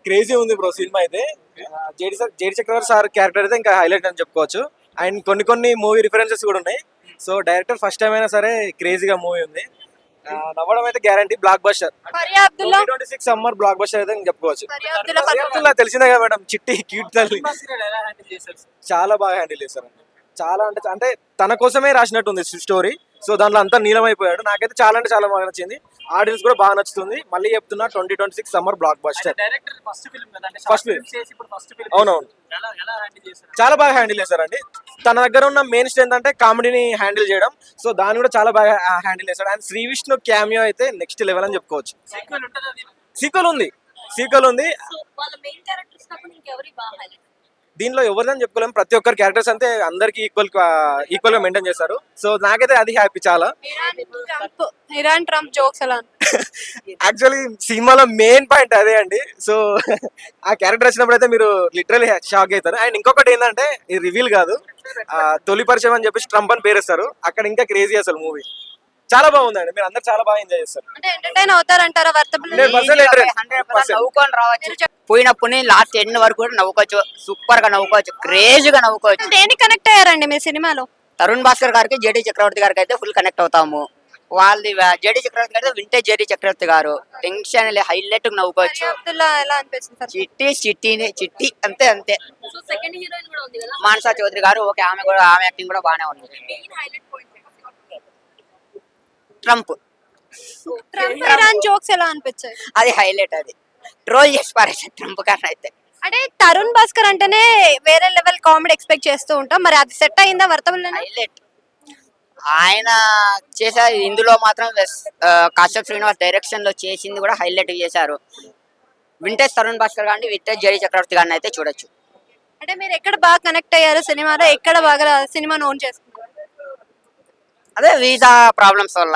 Crazy ఉంది bro cinema అయితే. JD చక్రవర్తి sir character అయితే ఇంకా హైలైట్ అని చెప్పుకోవచ్చు. అండ్ కొన్ని మూవీ రిఫరెన్సెస్ కూడా ఉన్నాయి. సో డైరెక్టర్ ఫస్ట్ టైం అయినా సరే క్రేజీగా మూవీ ఉంది. నవ్వడం అయితే guarantee. Block buster 2026 summer block buster అయితే చెప్పుకోవచ్చు. ఫరియా తెలిసిందే కదా మేడం, చిట్టి క్యూట్ తల్లి. చాలా బాగా హ్యాండిల్ చేశారండి. చాలా అంటే తన కోసమే రాసినట్టు ఉంది స్టోరీ. సో దాంట్లో అంతా నీలమైపోయాడు. నాకైతే చాలా అంటే చాలా బాగా నచ్చింది. ఆడియన్స్ కూడా బాగా నచ్చుతుంది. మళ్ళీ చెప్తున్నా 2026 summer block buster. First film అవునవును, చాలా బాగా హ్యాండిల్ చేశారండి. తన దగ్గర ఉన్న మెయిన్ స్ట్రెంత్ అంటే కామెడీని హ్యాండిల్ చేయడం. సో దాన్ని కూడా చాలా బాగా హ్యాండిల్ చేశాడు. అండ్ శ్రీ విష్ణు క్యామియో అయితే నెక్స్ట్ లెవెల్ అని చెప్పుకోవచ్చు. సీక్వెల్ ఉంది. దీనిలో ఎవరిదని చెప్పుకోలేము. ప్రతి ఒక్కరి క్యారెక్టర్స్ అంతే అందరికి ఈక్వల్ గా మెయింటైన్ చేస్తారు. సో నాకైతే అది హ్యాపీ చాలా. ఇరాన్ ట్రంప్ జోక్స్ ఎలా యాక్చువల్లీ సినిమాలో మెయిన్ పాయింట్ అదే అండి. సో ఆ క్యారెక్టర్ వచ్చినప్పుడు అయితే మీరు లిటరలీ షాక్ అవుతారు. అండ్ ఇంకొకటి ఏంటంటే ఇది రివీల్ కాదు, తొలి పరిచయం అని చెప్పేసి ట్రంప్ అని పేరేస్తారు. అక్కడ ఇంకా క్రేజీ అసలు మూవీ చాలా బాగుందండి. మీరు అందరు చాలా బాగా ఎంజాయ్ చేస్తారు. అంటే ఎంటర్టైన్ అవుతారంటారా? నవ్వుకొని రావచ్చు. పోయినప్పుడు లాస్ట్ ఎండ్ వరకు కూడా నవ్వుకోవచ్చు. సూపర్ గా నవ్వుకోవచ్చు, క్రేజీగా నవ్వుకోవచ్చు. దేనికి కనెక్ట్ అయ్యారండి మీ సినిమాలో? తరుణ్ భాస్కర్ గారికి, జేడి చక్రవర్తి గారికి అయితే ఫుల్ కనెక్ట్ అవుతాము. వాళ్ళది జేడి చక్రవర్తి గారు వింటేజ్ జేడి చక్రవర్తి గారు టెన్షన్ హైలైట్ నవ్వుకోవచ్చు. ఎలా అనిపించింది? చిట్టి అంతే. మానసా చౌదరి గారు ఓకే, ఆమె యాక్టింగ్ కూడా బాగానే ఉంది. ట్రంప్ ఇరాన్ జోక్స్ ఎలా అనిపించాయి? అది హైలైట్. అది ట్రోల్ చేసి పారేసారు ట్రంప్ గారిని అయితే. అంటే తరుణ్ భాస్కర్ అంటేనే వేరే లెవెల్ కామెడీ ఎక్స్పెక్ట్ చేస్తూ ఉంటాం. మరి అది సెట్ అయిందా వర్తబుల్? హైలైట్ ఆయన చేసే ఇందులో మాత్రం కాశ్యప్ శ్రీనివాస్ డైరెక్షన్ లో చేసింది కూడా హైలైట్ చేశారు. వింటేజ్ తరుణ్ భాస్కర్ గారిని, వింటేజ్ జేడి చక్రవర్తి గారిని అయితే చూడొచ్చు. అంటే మీరు ఎక్కడ బాగా కనెక్ట్ అయ్యారు సినిమాలో? ఎక్కడ బాగా సినిమా నోన్ చేసుకున్నారు? అదే వీసా ప్రాబ్లమ్స్ వల్ల,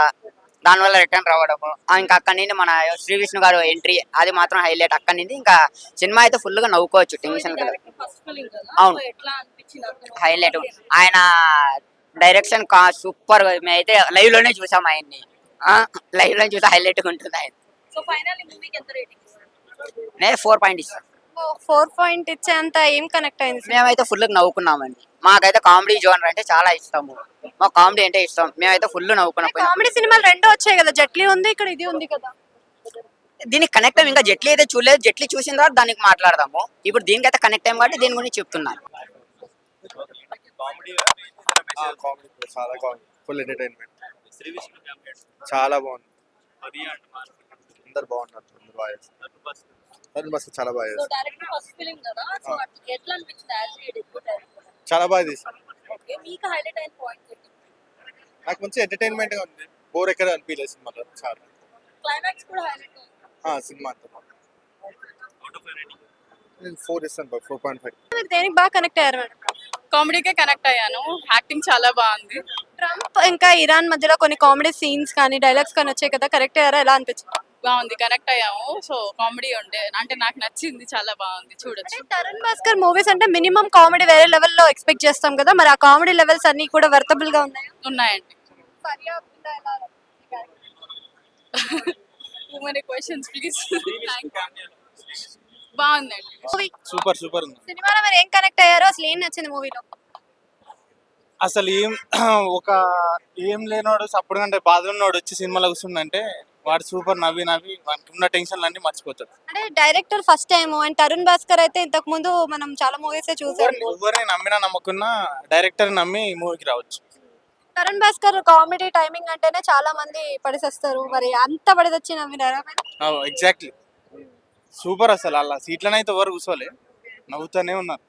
దానివల్ల రిటర్న్ రావడము. ఇంకా అక్కడి నుండి మన శ్రీ విష్ణు గారు ఎంట్రీ, అది మాత్రం హైలైట్. అక్కడి నుండి ఇంకా సినిమా అయితే ఫుల్ గా నవ్వుకోవచ్చు. టెన్షన్ అవును, హైలైట్. ఆయన డైరెక్షన్ సూపర్. మేమైతే లైవ్ లోనే చూసాం ఆయన్ని. లైవ్ లోనే చూసా, హైలైట్ గా ఉంటుంది ఆయన. నేను 4 ఇస్తాను. 4 ఇచ్చేంత ఏం కనెక్ట్ అయింది? మేమైతే ఫుల్ నవ్వుకున్నామండి. మాకైతే కామెడీ జోనర్ అంటే చాలా ఇష్టము. మాకు కామెడీ అంటే ఇష్టం. మేమైతే ఫుల్ నవ్వుకున్నాం. కామెడీ సినిమాలు రెండో వచ్చాయి కదా, జట్లీ ఉంది, ఇక్కడ ఇది ఉంది కదా. దీనికి కనెక్ట్ ఇంకా జట్లీ అయితే చూడలేదు. జట్లీ చూసిన తర్వాత దానికి మాట్లాడదాము. ఇప్పుడు దీనికైతే కనెక్ట్ అయ్యాం కాబట్టి దీని గురించి చెప్తున్నాను. చాలా ఫుల్ ఎంటర్టైన్మెంట్, చాలా బాగుంది. అందరు బాగున్నారు. తరుణ్ భాస్కర్ చాలా బాగా చేస్తారు. చాలా బాగా తీశారు. నాకు మంచి ఎంటర్టైన్మెంట్ గా ఉంది. బోర్ ఎక్కడ అనిపించలేదు సినిమాలో. చాలా సినిమా అంతా 4 ఇస్తాను. 4.5. దేనికి బాగా కనెక్ట్ అయ్యారు మేడం? కామెడీకే కనెక్ట్ అయ్యాను. యాక్టింగ్ చాలా బాగుంది. ట్రంప్ ఇంకా ఇరాన్ మధ్యలో కొన్ని కామెడీ సీన్స్ కానీ డైలాగ్స్ కానీ వచ్చాయి కదా, కరెక్ట్ అయ్యారా? ఎలా అనిపించింది? బాగుంది, కనెక్ట్ అయ్యాము. సో కామెడీ ఉండే అంటే నాకు నచ్చింది, చాలా బాగుంది, చూడొచ్చు. తరుణ్ భాస్కర్ మూవీస్ అంటే మినిమం కామెడీ వేరే లెవెల్లో ఎక్స్పెక్ట్ చేస్తాం కదా, మరి ఆ కామెడీ లెవెల్స్ అన్ని కూడా వర్తబుల్ గా ఉన్నాయా? ఉన్నాయండి. Too many questions, please. బాగుందండి. సూపర్ ఉంది. సినిమాలో మరి ఏం కనెక్ట్ అయ్యారో, అసలు ఏం నచ్చింది మూవీలో? అసలు ఏం లేనోడు సప్పుడు అంటే బాధ ఉన్నోడు వచ్చి సినిమాలో కూర్చుండంటే వాడు సూపర్ నవ్వి వానికి ఉన్న టెన్షన్లు అన్ని మర్చిపోతాడు. అంటే director first time, and Tarun Bhaskar అయితే ఇంతకు ముందు మనం చాలా మూవీస్ చూసాం. ఎవరిని నమ్మకున్నా డైరెక్టర్ నమ్మి ఈ మూవీకి రావచ్చు. తరుణ్ భాస్కర్ కామెడీ టైమింగ్ అంటేనే చాలా మంది పడిసేస్తారు. మరి అంత పడిదొచ్చి నవ్వినారా? Exactly super. అసలు అలా సీట్లనైతే ఎవరు కూర్చోలే, నవ్వుతూనే ఉన్నారు.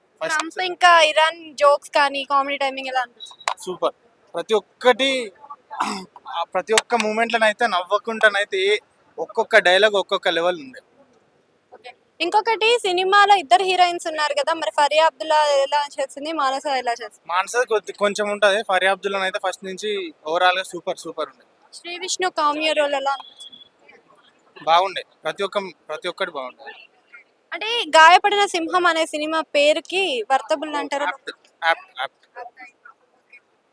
ఇంకా ఇరాన్ జోక్స్ కానీ కామెడీ టైమింగ్ ఎలా అనిపిస్తుంది? సూపర్. ప్రతి ఒక్క మూమెంట్ లోనైతే నవ్వకుండానైతే ఒక్కొక్క డైలాగ్ ఒక్కొక్క లెవెల్ ఉంది. ఇంకొకటి, సినిమాలో ఇద్దరు హీరోయిన్స్ ఉన్నారు కదా, మరి ఫరియా అబ్దుల్లా ఎలా చేస్తుంది, మానస ఎలా చేస్తుంది? మానస కొంచెం ఉంటది. ఫరియా అబ్దుల్లా అయితే ఫస్ట్ నుంచి ఓవరాల్ గా సూపర్ ఉండే. శ్రీ విష్ణు కామియో రోల్ ఎలా బాగుండే. ప్రతి ఒక్కటి బాగుండే. అంటే గాయపడిన సింహం అనే సినిమా పేరుకి వర్తబుల్ అంటారు.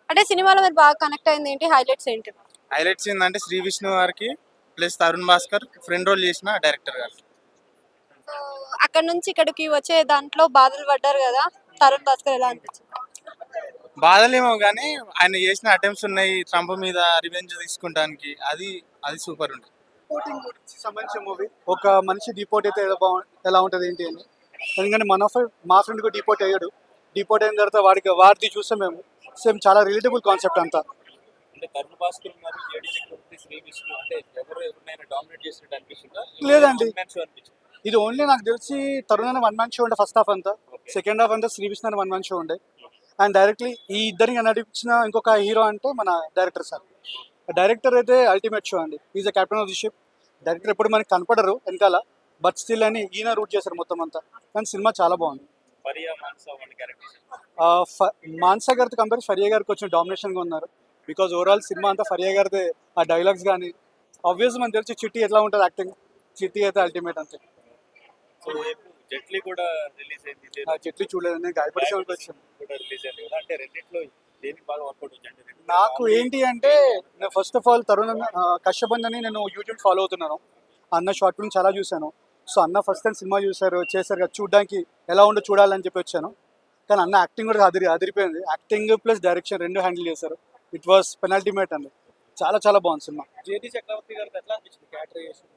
అంటే సినిమాలో మీరు బాగా కనెక్ట్ అయింది ఏంటి? హైలైట్స్ ఏంటి? హైలైట్స్ ఏంటంటే శ్రీ విష్ణు గారికి plus Tarun Bhaskar friend role చేసిన డైరెక్టర్ గారు. అక్కడ నుంచి ఇక్కడికి వచ్చే దాంట్లో బాధలు పడ్డారు కదా, తరుణ్ భాస్కర్ ఎలా అనిపించింది? బాధలేమో కానీ ఆయన చేసిన అటెంప్ట్స్ ఉన్నాయి ట్రంప్ మీద రివెంజ్ తీసుకుంటానికి, అది అది సూపర్ ఉంది. డిపోటింగ్ గురించి సంబంధించిన మూవీ. ఒక మనిషి డిపోట్ అయితే ఎలా ఉంటుంది ఏంటి అని. ఎందుకంటే మా ఫ్రెండ్ కూడా డిపోట్ అయ్యాడు. డిపోట్ అయిన తర్వాత వాడిది చూసాం మేము. సేమ్ చాలా రిలేటబుల్ కాన్సెప్ట్ అంతా. అంటే తరుణ్ భాస్కర్ ఉన్నారు, జేడి చక్రవర్తి, శ్రీ విష్ణు, అంటే ఎవరైనా డామినేట్ చేసినట్టు అనిపిస్తుందా? లేదండి. One man show అనిపించింది. ఇది ఓన్లీ నాకు తెలిసి తరుణ్ అనే 1 man షో ఉండే ఫస్ట్ హాఫ్ అంతా. సెకండ్ హాఫ్ అంతా శ్రీ విష్ణు అనే 1 man షో ఉండే. అండ్ డైరెక్ట్లీ ఈ ఇద్దరికి నడిపించిన ఇంకొక హీరో అంటే మన డైరెక్టర్ సార్. డైరెక్టర్ అయితే అల్టిమేట్ షో అండి. Is the captain of the ship. Director ఎప్పుడు మనకి కనపడరు వెనకాల, బట్ స్టిల్ అని ఈయన రూట్ చేశారు మొత్తం అంతా. కానీ సినిమా చాలా బాగుంది. ఫరియా, మాన్సా వాళ్ళ క్యారెక్టర్స్. మాన్సా గారితో కంపేర్ ఫరియా గారు కొంచెం డామినేషన్గా ఉన్నారు. బికాజ్ ఓవరాల్ సినిమా అంతా ఫరియా గారితే. ఆ డైలాగ్స్ కానీ ఆబ్వియస్ మనకు తెలిసి చిట్టి ఎట్లా ఉంటుంది యాక్టింగ్. చిట్టి అయితే అల్టిమేట్ అంతే. సో జెట్లీ కూడా రిలీజ్ అయింది. ఆ చెట్లు చూడలేదు, నేను గాయపడి వచ్చాను. కూడా రిలీజ్ అయింది కదా, అంటే రెండిట్లో దేనికి బాగా వర్కౌట్ వచ్చింది? నాకు ఏంటి అంటే, నేను ఫస్ట్ ఆఫ్ ఆల్ తరుణ్ అన్న కశ్యప్ అని నేను యూట్యూబ్ ఫాలో అవుతున్నాను. అన్న షార్ట్ ఫిల్మ్ చాలా చూశాను. సో అన్న ఫస్ట్ టైం సినిమా చేశారు కదా, చూడడానికి ఎలా ఉందో చూడాలని చెప్పి వచ్చాను. కానీ అన్న యాక్టింగ్ కూడా అదిరిపోయింది. యాక్టింగ్ ప్లస్ డైరెక్షన్ రెండు హ్యాండిల్ చేశారు. ఇట్ వాస్ పెనాల్టిమేట్ అండి. చాలా చాలా బాగుంది సినిమా. జేడి చక్రవర్తి గారికి ఎట్లా అనిపించింది క్యారెక్టరైజేషన్?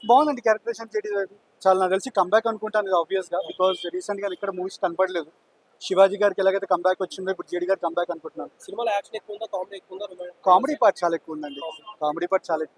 బాగుందండి క్యారెక్టరేషన్. చాలా నాకు తెలిసి కంబ్యాక్ అనుకుంటాను ఆబ్వియస్గా, బికాజ్ రీసెంట్గా ఇక్కడ మూవీస్ కనపడలేదు. శివాజీ గారికి ఎలాగైతే కంబ్యాక్ వచ్చిందో ఇప్పుడు జేడి గారు కంబ్యాక్ అనుకుంటున్నాను. సినిమాలో యాక్షన్ ఎక్కువ ఉందా, కామెడీ ఎక్కువ ఉందా? కామెడీ పార్ట్ చాలా ఎక్కువ ఉందండి. కామెడీ పార్ట్ చాలా ఎక్కువ.